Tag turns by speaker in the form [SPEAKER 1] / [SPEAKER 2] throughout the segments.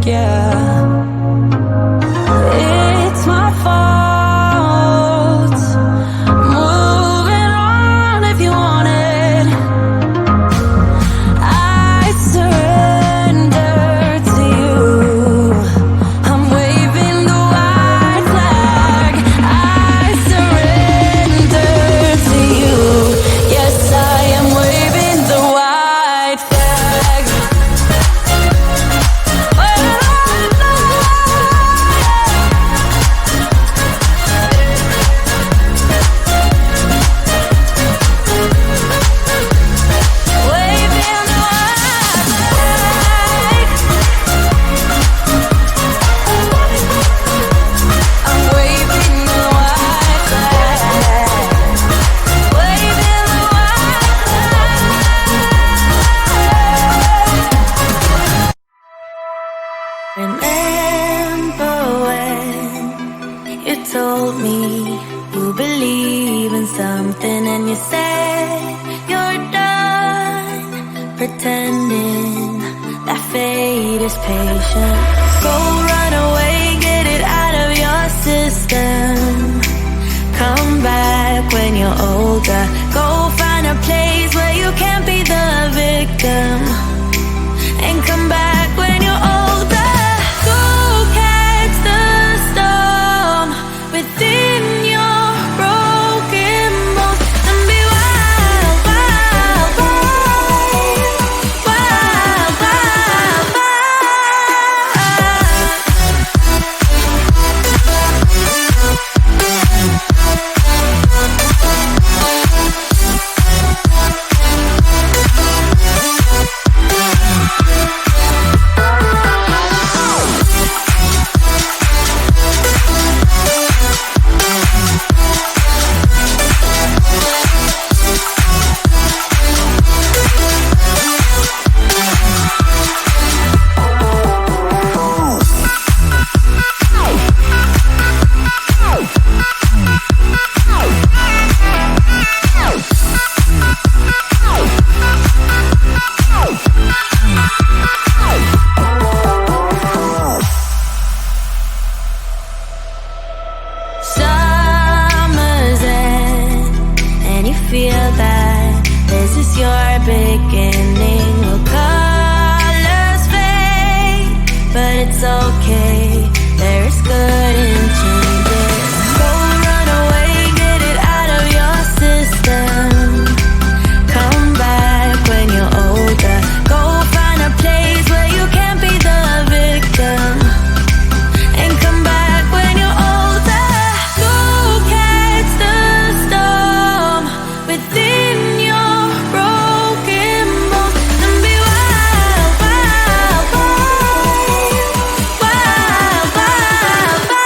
[SPEAKER 1] yeah. It's my fault. Moving on if you want it. I surrender to you. I'm waving the white flag. I surrender to you. Yes, I am waving the white flag. Remember when you told me you believe in something and you said you're done pretending that fate is patient. Go run away, get it out of your system. Come back when you're older. Go find a place where you can't be the victim. And come back when you're older. Go catch the storm within your broken bones and be wild, wild, wild, wild, wild, summer's end, and you feel that this is your beginning. Well, colors fade, but it's okay. There is good in changes. Go run away, get it out of your system. Come back when you're older. Go find a place where you can't be the victim. And come back when you're older. Go catch the storm within your broken bones and be wild, wild, wild, wild, wild, wild.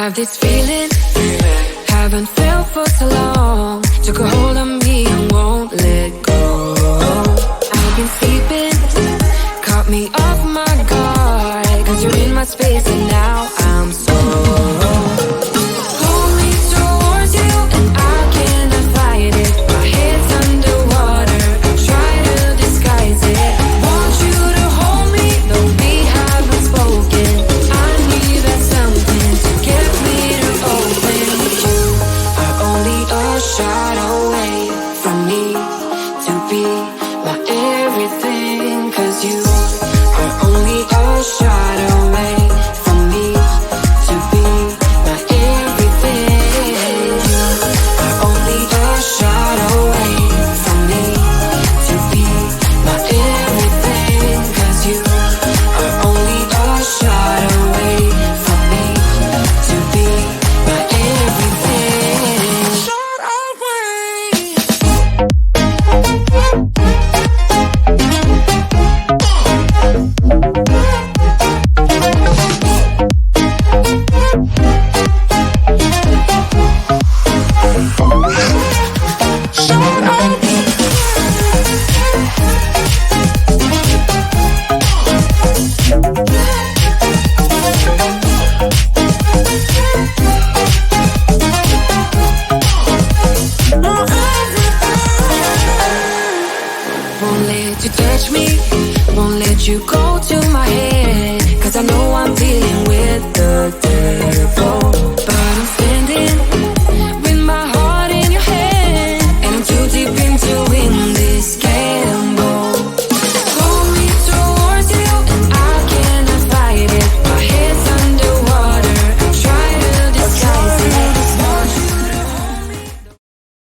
[SPEAKER 2] have this feeling, haven't felt for so long. Took a hold of me and won't let go. I've been sleeping, caught me off my guard, 'cause you're in my space and now I'm so